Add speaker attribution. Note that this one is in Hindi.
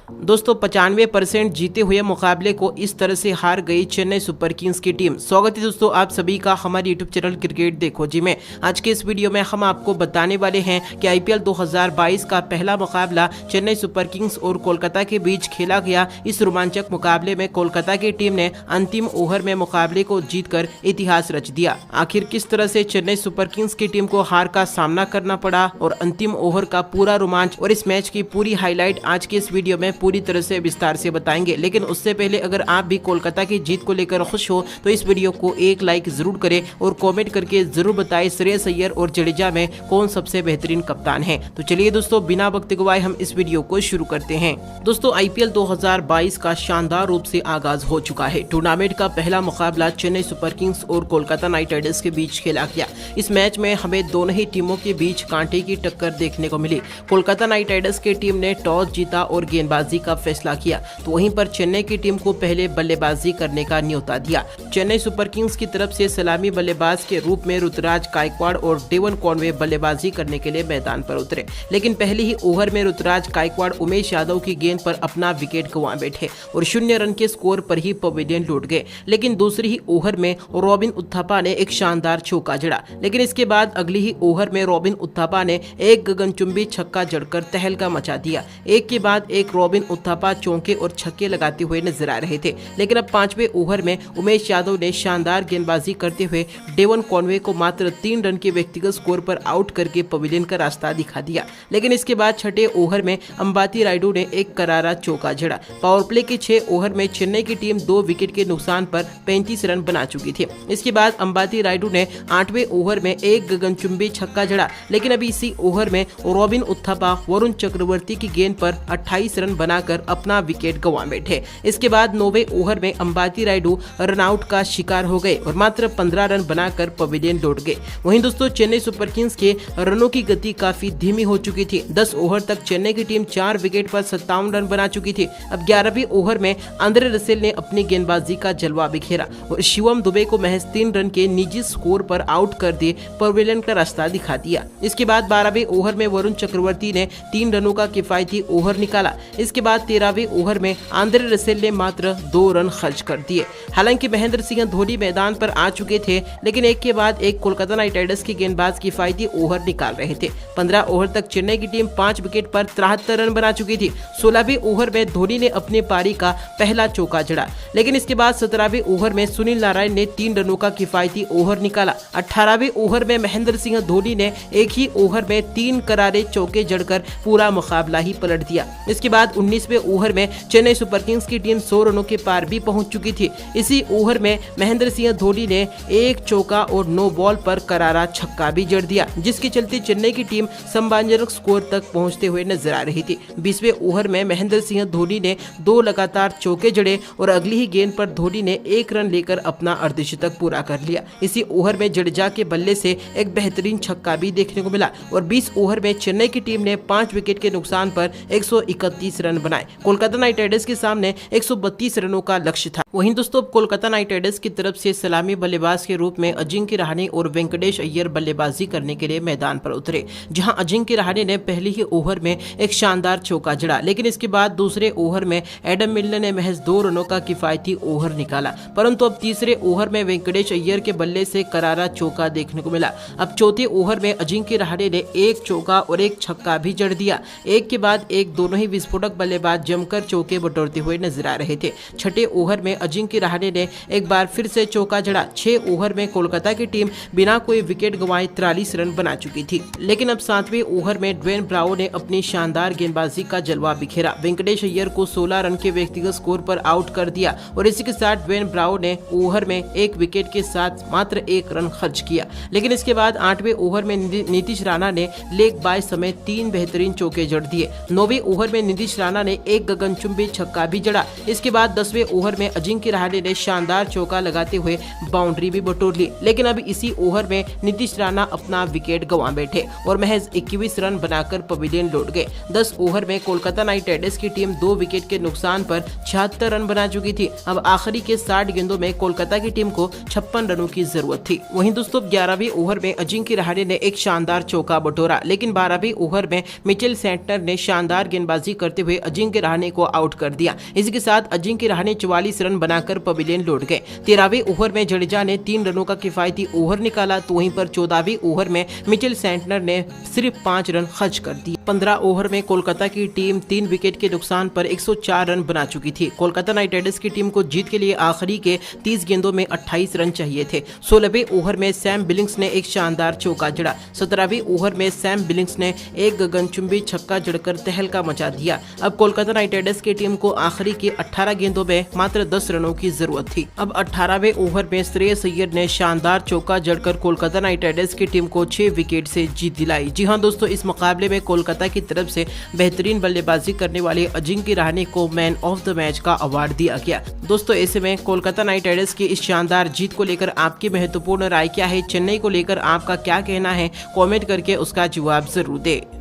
Speaker 1: दोस्तों 95% जीते हुए मुकाबले को इस तरह से हार गई चेन्नई सुपर किंग्स की टीम। स्वागत है दोस्तों आप सभी का हमारे यूट्यूब चैनल क्रिकेट देखो जी में। आज के इस वीडियो में हम आपको बताने वाले हैं कि आईपीएल 2022 का पहला मुकाबला चेन्नई सुपर किंग्स और कोलकाता के बीच खेला गया। इस रोमांचक मुकाबले में कोलकाता की टीम ने अंतिम ओवर में मुकाबले को जीतकर इतिहास रच दिया। आखिर किस तरह से चेन्नई सुपर किंग्स की टीम को हार का सामना करना पड़ा और अंतिम ओवर का पूरा रोमांच और इस मैच की पूरी हाईलाइट आज के इस वीडियो में पूरी तरह से विस्तार से बताएंगे। लेकिन उससे पहले अगर आप भी कोलकाता की जीत को लेकर खुश हो तो इस वीडियो को एक लाइक जरूर करें और कमेंट करके जरूर बताएं श्रेयस अय्यर और जडेजा में कौन सबसे बेहतरीन कप्तान है। तो चलिए दोस्तों बिना वक्त गवाए हम इस वीडियो को शुरू करते हैं। दोस्तों आईपीएल 2022 का शानदार रूप से आगाज हो चुका है। टूर्नामेंट का पहला मुकाबला चेन्नई सुपर किंग्स और कोलकाता नाइट राइडर्स के बीच खेला गया। इस मैच में हमें दोनों ही टीमों के बीच कांटे की टक्कर देखने को मिली। कोलकाता नाइट राइडर्स की टीम ने टॉस जीता और गेंदबाजी का फैसला किया, तो वहीं पर चेन्नई की टीम को पहले बल्लेबाजी करने का न्योता दिया। चेन्नई सुपर किंग्स की तरफ से सलामी बल्लेबाज के रूप में ऋतुराज गायकवाड़ और डेवन कॉनवे बल्लेबाजी करने के लिए मैदान पर उतरे, लेकिन पहले ही ओवर में ऋतुराज गायकवाड़ उमेश यादव की गेंद पर अपना विकेट गंवा बैठे और 0 रन के स्कोर पर ही पवेलियन लौट गए। लेकिन दूसरी ही ओवर में रॉबिन उथप्पा ने एक शानदार चौका जड़ा, लेकिन इसके बाद अगली ही ओवर में रॉबिन उथप्पा ने एक गगनचुंबी छक्का जड़कर तहलका मचा दिया। एक के बाद एक रॉबिन उथप्पा चौके और छक्के लगाते हुए नजर आ रहे थे। लेकिन अब 5वें ओवर में उमेश यादव ने शानदार गेंदबाजी करते हुए डेवन कॉनवे को मात्र 3 रन के व्यक्तिगत स्कोर पर आउट करके पवेलियन का रास्ता दिखा दिया। लेकिन इसके बाद 6ठे ओवर में अंबाती रायडू ने एक करारा चौका जड़ा। पावर प्ले के 6 ओवर में चेन्नई की टीम 2 विकेट के नुकसान पर 35 रन बना चुकी थी। इसके बाद अंबाती रायडू ने 8वें ओवर में एक गगनचुंबी छक्का जड़ा, लेकिन अभी इसी ओवर में रॉबिन उथप्पा वरुण चक्रवर्ती की गेंद पर 28 रन बनाकर अपना विकेट गंवा बैठे। इसके बाद 9वें ओवर में अंबाती रायडू रनआउट का शिकार हो गए और मात्र 15 रन बनाकर पवेलियन लौट गए। वहीं दोस्तों चेन्नई सुपर किंग्स के रनों की गति काफी धीमी हो चुकी थी। 10 ओवर तक चेन्नई की टीम 4 विकेट पर 57 रन बना चुकी थी। अब 11वें ओवर में आंद्रे रसेल ने अपनी गेंदबाजी का जलवा बिखेरा और शिवम दुबे को महज 3 रन के निजी स्कोर पर आउट कर दे पवेलियन का रास्ता दिखा दिया। इसके बाद 12वें ओवर में वरुण चक्रवर्ती ने 3 रनों का किफायती ओवर निकाला। इसके बाद 13वें ओवर में आंद्रे रसेल ने मात्र 2 रन खर्च कर दिए। हालांकि महेंद्र सिंह धोनी मैदान पर आ चुके थे, लेकिन एक के बाद एक कोलकाता नाइट राइडर्स की गेंदबाज किफायती ओवर निकाल रहे थे। 15 ओवर तक चेन्नई की टीम 5 विकेट पर 73 रन बना चुकी थी। 16वें ओवर में धोनी ने अपनी पारी का पहला चौका जड़ा, लेकिन इसके बाद 17वें ओवर में सुनील नारायण ने 3 रनों का किफायती ओवर निकाला। 18वें ओवर में महेंद्र सिंह धोनी ने एक ही ओवर में 3 करारे चौके जड़कर पूरा मुकाबला ही पलट दिया। इसके बाद 19वें ओवर में चेन्नई सुपर किंग्स की टीम 100 रनों के पार भी पहुंच चुकी थी। इसी ओवर में महेंद्र सिंह धोनी ने एक चौका और 9 बॉल पर करारा छक्का भी जड़ दिया, जिसके चलते चेन्नई की टीम सम्मानजनक स्कोर तक पहुंचते हुए नजर आ रही थी। 20वें ओवर में महेंद्र सिंह धोनी ने 2 लगातार चौके जड़े और अगली ही गेंद पर धोनी ने 1 रन लेकर अपना अर्धशतक पूरा कर लिया। इसी ओवर में जडेजा के बल्ले से एक बेहतरीन छक्का भी देखने को मिला और 20 ओवर में चेन्नई की टीम ने 5 विकेट के नुकसान पर 131 रन बनाए। कोलकाता नाइट राइडर्स के सामने 132 रनों का लक्ष्य था। वहीं दोस्तों कोलकाता नाइट राइडर्स की तरफ से सलामी बल्लेबाज के रूप में अजिंक्य रहाणे और वेंकटेश अय्यर बल्लेबाजी करने के लिए मैदान पर उतरे, जहां अजिंक्य रहाणे ने पहले ही ओवर में एक शानदार चौका जड़ा, लेकिन इसके बाद दूसरे ओवर में एडम मिलर ने महज 2 रनों का किफायती ओवर निकाला। परंतु अब तीसरे ओवर में वेंकटेश अय्यर के बल्ले से करारा चौका देखने को मिला। अब चौथे ओवर में अजिंक्य रहाणे ने एक चौका और एक छक्का भी जड़ दिया। एक के बाद एक दोनों ही विस्फोटक बल्लेबाज जमकर चौके बटोरते हुए नजर आ रहे थे। 6ठे ओवर में अजिंक्य रहाणे ने एक बार फिर से चौका जड़ा। 6 ओवर में कोलकाता की टीम बिना कोई विकेट गंवाए 43 रन बना चुकी थी। लेकिन अब 7वें ओवर में ड्वेन ब्रावो ने अपनी शानदार गेंदबाजी का जलवा बिखेरा। वेंकटेश अय्यर को 16 रन के व्यक्तिगत स्कोर पर आउट कर दिया और इसी के साथ ड्वेन ब्रावो ने ओवर में 1 विकेट के साथ मात्र 1 रन खर्च किया। लेकिन इसके बाद 8वें ओवर में नीतीश राणा ने लेग बाय समेत 3 बेहतरीन चौके जड़ दिए। 9वें ओवर में नीतीश राणा ने एक गगनचुंबी छक्का भी जड़ा। इसके बाद 10वें ओवर में अजिंक्य रहाणे ने शानदार चौका लगाते हुए बाउंड्री भी बटोर ली। लेकिन अब इसी ओवर में नीतीश राणा अपना विकेट गंवा बैठे और महज 21 रन बनाकर पवेलियन लौट गए। 10 ओवर में कोलकाता नाइट राइडर्स की टीम 2 विकेट के नुकसान पर 76 रन बना चुकी थी। अब आखिरी के 60 गेंदों में कोलकाता की टीम को 56 रनों की जरूरत थी। वहीं दोस्तों 11वें ओवर में अजिंक्य रहाणे ने एक शानदार चौका बटोरा, लेकिन 12वें ओवर में मिचेल सेंटनर ने शानदार गेंदबाजी करते हुए अजिंक्य रहाणे को आउट कर दिया। इसी के साथ अजिंक्य रहाणे 44 रन बनाकर पवेलियन लौट गए। 13वें ओवर में जडेजा ने 3 रनों का किफायती ओवर निकाला, तो वहीं पर 14वें ओवर में मिचेल सेंटनर ने सिर्फ 5 रन खर्च कर दिए। 15 ओवर में कोलकाता की टीम 3 विकेट के नुकसान पर 104 रन बना चुकी थी। कोलकाता नाइट राइडर्स की टीम को जीत के लिए आखिरी के 30 गेंदों में 28 रन चाहिए थे। 16वें ओवर में सैम बिलिंग्स ने एक शानदार चौका जड़ा। 17वें ओवर में सैम बिलिंग्स ने एक गगनचुंबी छक्का जड़कर तहलका मचा दिया। अब कोलकाता नाइट राइडर्स की टीम को आखिरी के 18 गेंदों में मात्र 10 रनों की जरूरत थी। अब 18वें ओवर में श्रेयस अय्यर ने शानदार चौका जड़कर कोलकाता नाइट राइडर्स की टीम को 6 विकेट से जीत दिलाई। जी हां दोस्तों, इस मुकाबले में कोलकाता की तरफ से बेहतरीन बल्लेबाजी करने वाले अजिंक्य रहाणे को मैन ऑफ द मैच का अवार्ड दिया गया। दोस्तों, ऐसे में कोलकाता नाइट राइडर्स की इस शानदार जीत को लेकर आपकी महत्वपूर्ण राय क्या है? चेन्नई को लेकर आपका क्या कहना है? कमेंट करके उसका जवाब जरूर दें।